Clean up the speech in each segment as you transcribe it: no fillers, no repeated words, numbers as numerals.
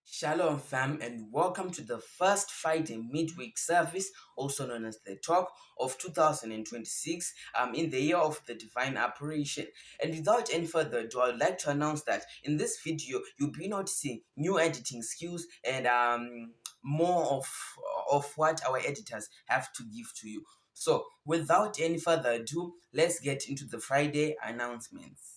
Shalom fam, and welcome to the first Friday midweek service, also known as the talk of 2026, in the year of the divine apparition. And without any further ado, I'd like to announce that in this video you'll be noticing new editing skills and more of what our editors have to give to you. So without any further ado, let's get into the Friday announcements.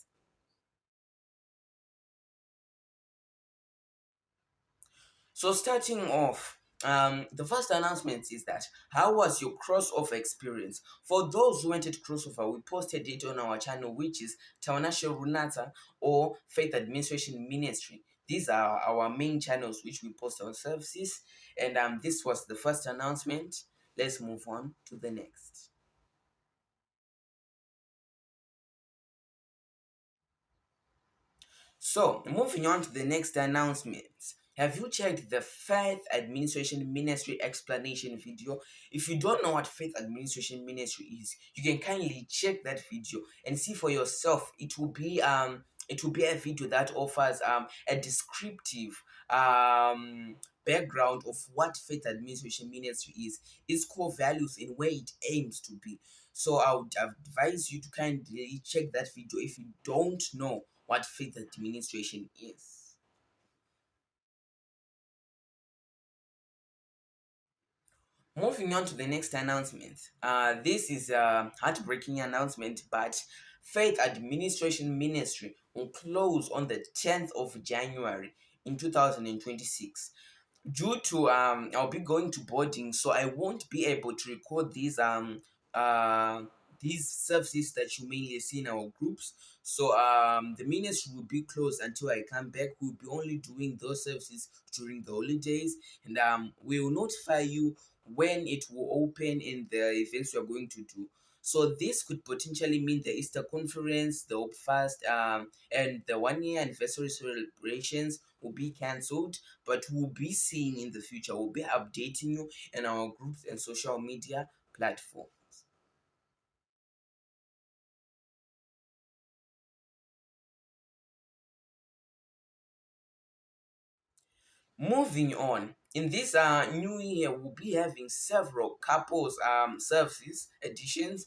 So starting off, the first announcement is that how was your crossover experience? For those who wanted crossover, we posted it on our channel, which is Tawanashe Runata or Faith Administration Ministry. These are our main channels which we post our services, and this was the first announcement. Let's move on to the next. So, moving on to the next announcement. Have you checked the Faith Administration Ministry explanation video? If you don't know what Faith Administration Ministry is, you can kindly check that video and see for yourself. It will be a video that offers a descriptive background of what Faith Administration Ministry is, its core values, and where it aims to be. So I would advise you to kindly check that video if you don't know what faith administration is. Moving on to the next announcement. This is a heartbreaking announcement, but Faith Administration Ministry will close on the 10th of January in 2026. Due to I'll be going to boarding, so I won't be able to record these services that you mainly see in our groups. So the ministry will be closed until I come back. We'll be only doing those services during the holidays, and we will notify you when it will open in the events we are going to do. So this could potentially mean the Easter conference, the Hope Fast, and the 1 year anniversary celebrations will be cancelled, but we'll be seeing in the future. We'll be updating you in our groups and social media platforms. Moving on, in this new year, we'll be having several couples services editions.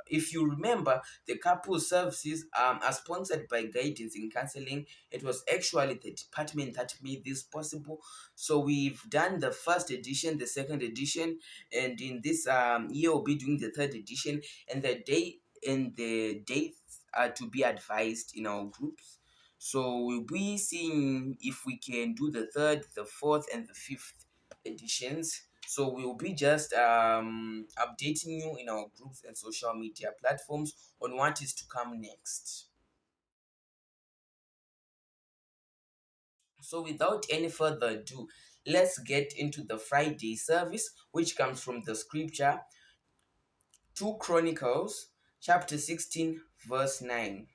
If you remember, the couple services are sponsored by Guidance in Counseling. It was actually the department that made this possible. So we've done the first edition, the second edition, and in this year we'll be doing the third edition. And the dates are to be advised in our groups. So we'll be seeing if we can do the third, the fourth, and the fifth editions. So we'll be just updating you in our groups and social media platforms on what is to come next. So without any further ado, let's get into the Friday service, which comes from the scripture 2 Chronicles chapter 16 verse 9.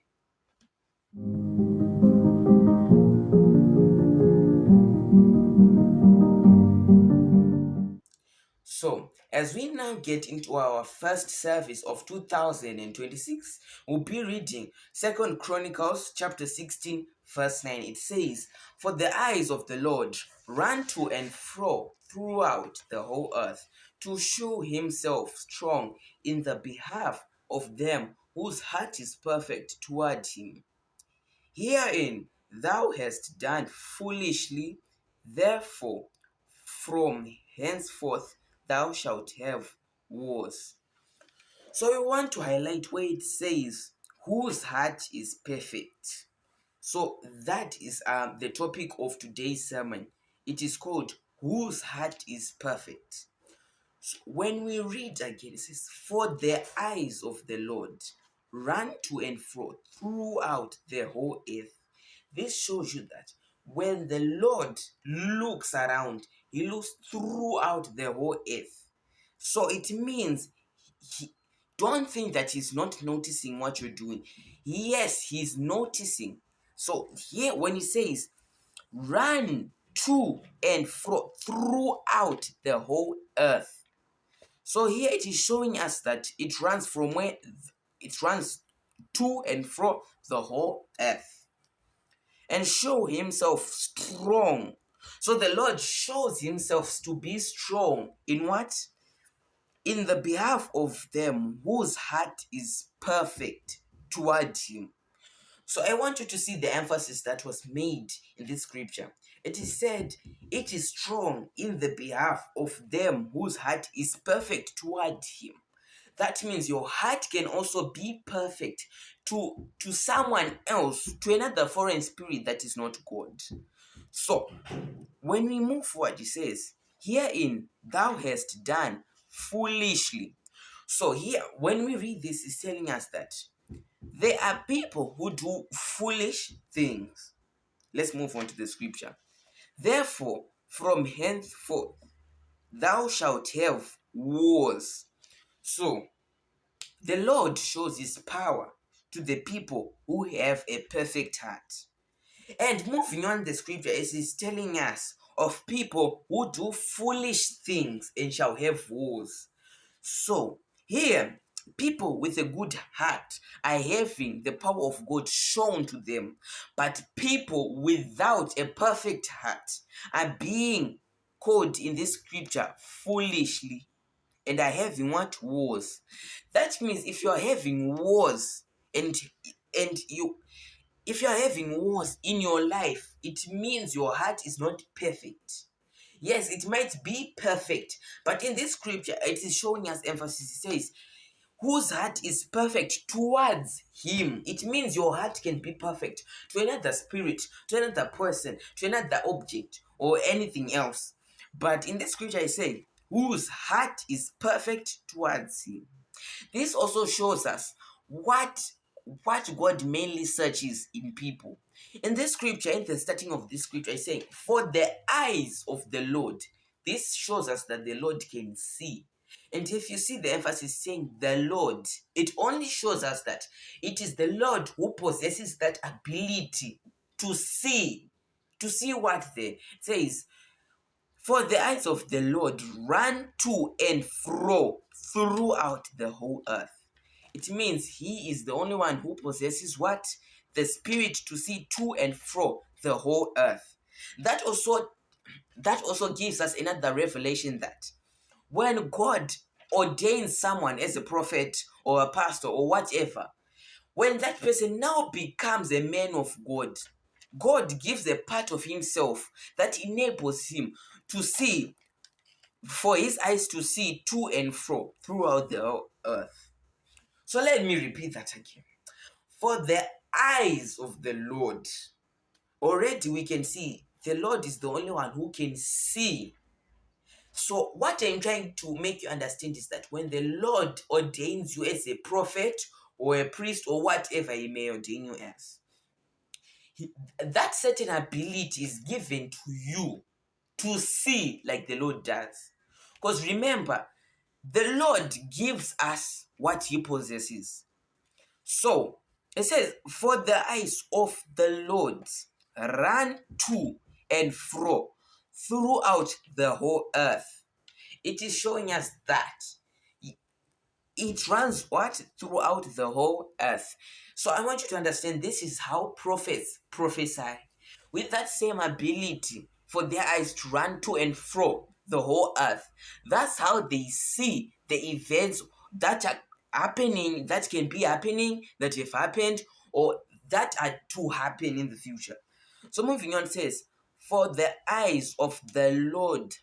So, as we now get into our first service of 2026, we'll be reading 2 Chronicles chapter 16 verse 9. It says, "For the eyes of the Lord run to and fro throughout the whole earth, to show himself strong in the behalf of them whose heart is perfect toward him. Herein thou hast done foolishly, therefore from henceforth thou shalt have wars." So we want to highlight where it says, whose heart is perfect. So that is the topic of today's sermon. It is called, whose heart is perfect. So when we read again, it says, "For the eyes of the Lord run to and fro throughout the whole earth." This shows you that when the Lord looks around, he looks throughout the whole earth. So it means, don't think that he's not noticing what you're doing. Yes, he's noticing. So here, when he says, run to and fro throughout the whole earth, so here it is showing us that it runs from it runs to and fro the whole earth. and show himself strong. So the Lord shows himself to be strong in what? In the behalf of them whose heart is perfect toward him. So I want you to see the emphasis that was made in this scripture. It is said, it is strong in the behalf of them whose heart is perfect toward him. That means your heart can also be perfect to someone else, to another foreign spirit that is not God. So when we move forward, he says, herein thou hast done foolishly. So here, when we read this, it's telling us that there are people who do foolish things. Let's move on to the scripture. Therefore, from henceforth, thou shalt have wars. So, the Lord shows his power to the people who have a perfect heart. And moving on, the scripture is telling us of people who do foolish things and shall have wars. So, here, people with a good heart are having the power of God shown to them, but people without a perfect heart are being called in this scripture foolishly and are having what? Wars. That means if you are having wars and you if you are having wars in your life, it means your heart is not perfect. Yes, it might be perfect, but in this scripture, it is showing us emphasis. It says, whose heart is perfect towards him. It means your heart can be perfect to another spirit, to another person, to another object, or anything else. But in this scripture, I say, whose heart is perfect towards him. This also shows us what God mainly searches in people. In this scripture, in the starting of this scripture, I say, for the eyes of the Lord. This shows us that the Lord can see. And if you see the emphasis saying the Lord, it only shows us that it is the Lord who possesses that ability to see. To see what there. It says, for the eyes of the Lord run to and fro throughout the whole earth. It means he is the only one who possesses what? The spirit to see to and fro the whole earth. That also gives us another revelation that when God ordains someone as a prophet or a pastor or whatever, when that person now becomes a man of God, God gives a part of himself that enables him to see, for his eyes to see to and fro throughout the whole earth. So let me repeat that again. For the eyes of the Lord, already we can see the Lord is the only one who can see. So what I'm trying to make you understand is that when the Lord ordains you as a prophet or a priest or whatever he may ordain you as, that certain ability is given to you to see like the Lord does. Because remember, the Lord gives us what he possesses. So it says, for the eyes of the Lord run to and fro throughout the whole earth. It is showing us that it runs what? Throughout the whole earth. So I want you to understand this is how prophets prophesy. With that same ability for their eyes to run to and fro the whole earth. That's how they see the events that are happening, that can be happening, that have happened, or that are to happen in the future. So moving on says, for the eyes of the Lord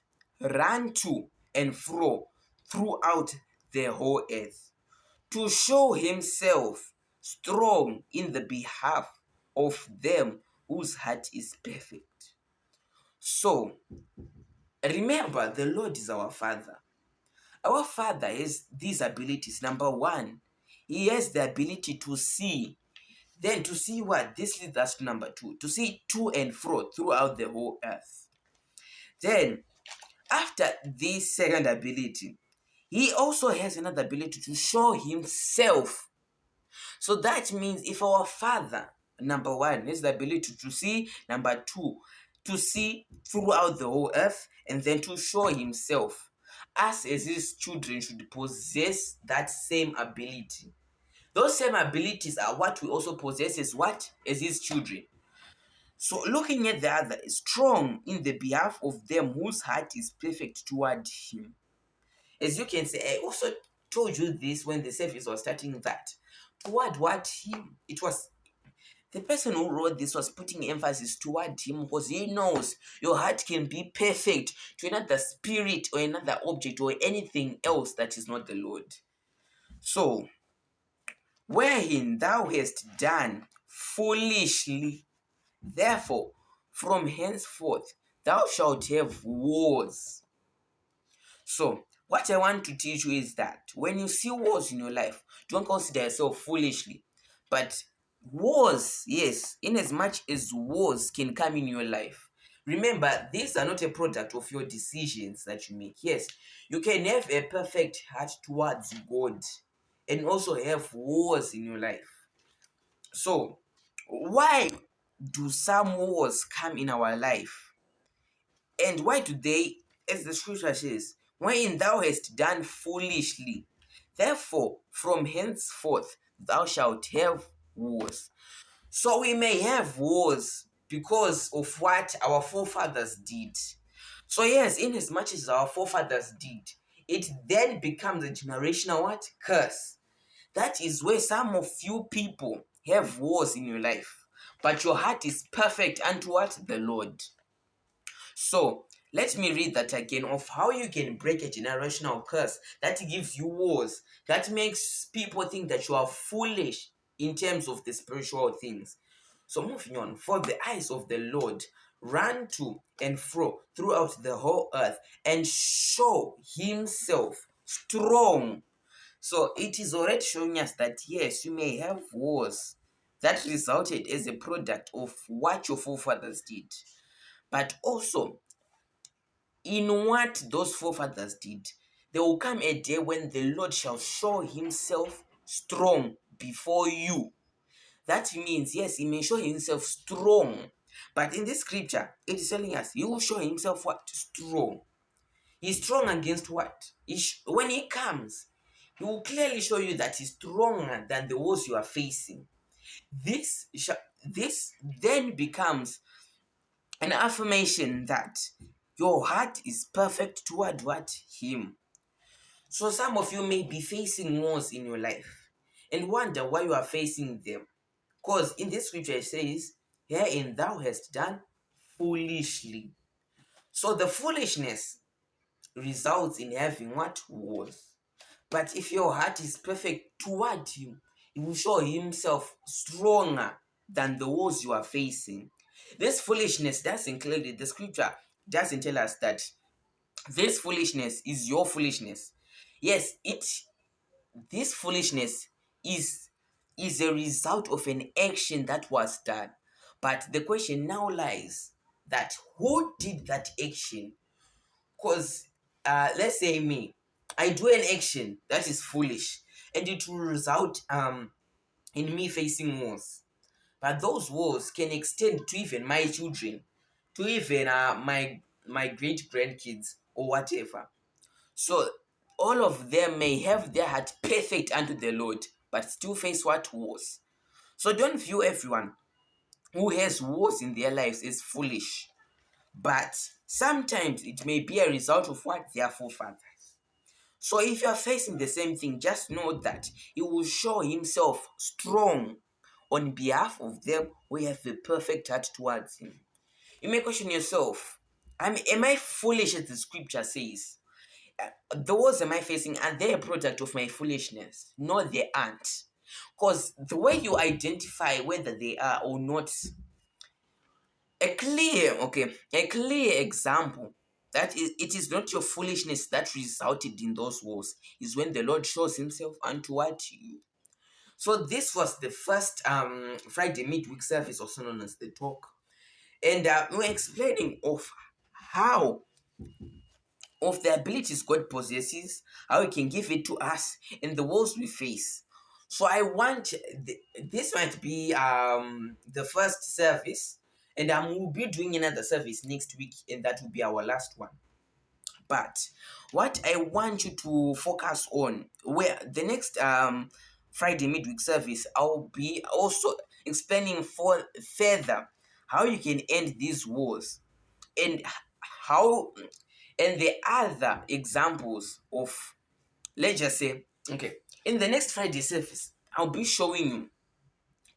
run to and fro throughout the whole earth, to show himself strong in the behalf of them whose heart is perfect. So, remember, the Lord is our Father. Our Father has these abilities. Number one, he has the ability to see. Then to see what? This leads us to number two, to see to and fro throughout the whole earth. Then, after this second ability, he also has another ability to show himself. So that means if our Father, number one, has the ability to see, number two, to see throughout the whole earth, and then to show himself, us as his children should possess that same ability. Those same abilities are what we also possess as what? As his children. So looking at the other, strong in the behalf of them whose heart is perfect toward him. As you can see, I also told you this when the service was starting, that toward what him. It was the person who wrote this was putting emphasis toward him, because he knows your heart can be perfect to another spirit or another object or anything else that is not the Lord. So, wherein thou hast done foolishly, therefore, from henceforth thou shalt have wars. So, what I want to teach you is that when you see wars in your life, don't consider yourself foolishly. But wars, yes, in as much as wars can come in your life, remember, these are not a product of your decisions that you make. Yes, you can have a perfect heart towards God and also have wars in your life. So, why do some wars come in our life? And why do they, as the scripture says, wherein thou hast done foolishly, therefore from henceforth thou shalt have wars. So we may have wars because of what our forefathers did. So yes, in as much as our forefathers did, it then becomes a generational what? Curse. That is where some of you people have wars in your life, but your heart is perfect unto what? The Lord. So let me read that again, of how you can break a generational curse that gives you wars, that makes people think that you are foolish in terms of the spiritual things. So moving on, for the eyes of the Lord run to and fro throughout the whole earth and show himself strong. So it is already showing us that yes, you may have wars that resulted as a product of what your forefathers did. But also, in what those forefathers did, there will come a day when the Lord shall show himself strong before you. That means, yes, he may show himself strong. But in this scripture, it is telling us he will show himself what? Strong. He's strong against what? When he comes, he will clearly show you that he's stronger than the wars you are facing. This then becomes an affirmation that your heart is perfect toward what? Him. So some of you may be facing wars in your life and wonder why you are facing them. Because in this scripture it says, herein thou hast done foolishly. So the foolishness results in having what? Wars. But if your heart is perfect toward him, he will show himself stronger than the wars you are facing. This foolishness doesn't clearly, the scripture doesn't tell us that this foolishness is your foolishness. Yes, this foolishness is a result of an action that was done. But the question now lies that who did that action? Because let's say me, I do an action that is foolish, and it will result in me facing wars. But those wars can extend to even my children, to even my great grandkids or whatever. So all of them may have their heart perfect unto the Lord, but still face what? Wars. So don't view everyone who has wars in their lives as foolish. But sometimes it may be a result of what? Their forefathers. So if you are facing the same thing, just know that he will show himself strong on behalf of them who have a perfect heart towards him. You may question yourself, am I foolish as the scripture says? The wars am I facing, are they a product of my foolishness? No, they aren't. Because the way you identify whether they are or not, a clear example that it is not your foolishness that resulted in those wars is when the Lord shows himself unto what? You. So this was the first Friday midweek service, also known as the talk, and we're explaining how of the abilities God possesses, how he can give it to us, and the wars we face. So I want this might be the first service, and we'll be doing another service next week, and that will be our last one. But what I want you to focus on, where the next Friday midweek service, I'll be also explaining further how you can end these wars, and how, and the other examples of, let's just say, okay, in the next Friday service, I'll be showing you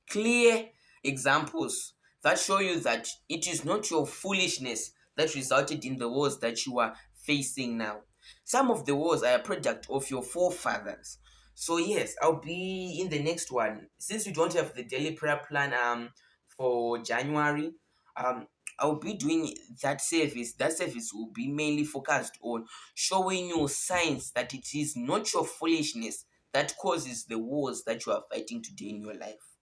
clear examples that show you that it is not your foolishness that resulted in the wars that you are facing now. Some of the wars are a product of your forefathers. So yes, I'll be in the next one. Since we don't have the daily prayer plan for January, I'll be doing that service. That service will be mainly focused on showing you signs that it is not your foolishness that causes the wars that you are fighting today in your life.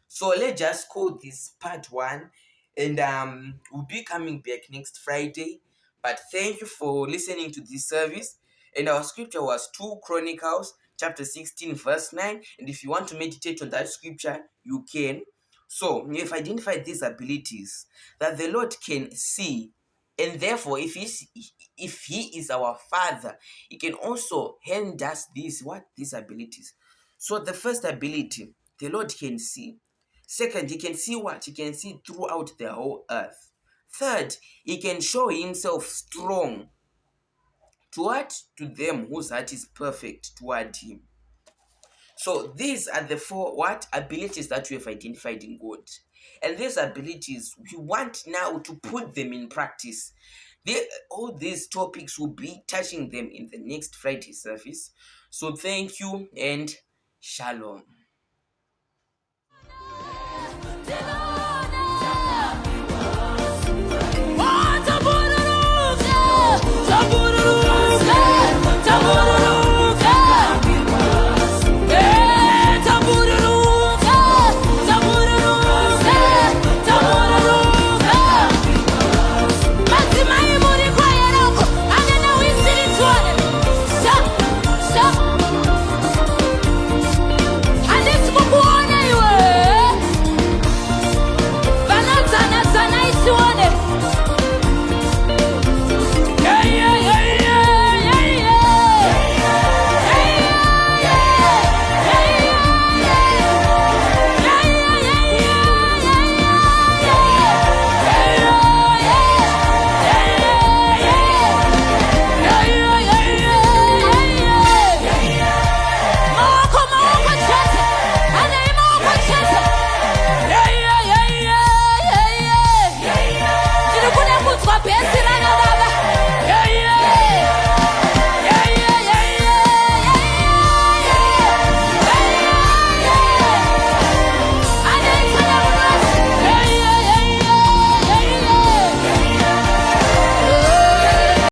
So let's just call this part 1, and we'll be coming back next Friday. But thank you for listening to this service. And our scripture was 2 Chronicles chapter 16 verse 9. And if you want to meditate on that scripture, you can. So we've identified these abilities that the Lord can see, and therefore if he is our Father, he can also hand us these abilities. So the first ability, the Lord can see. Second, he can see what? He can see throughout the whole earth. Third, he can show himself strong to what? To them whose heart is perfect toward him. So these are the 4 abilities that we have identified in God. And these abilities, we want now to put them in practice. All these topics will be touching them in the next Friday service. So thank you and shalom. Pensa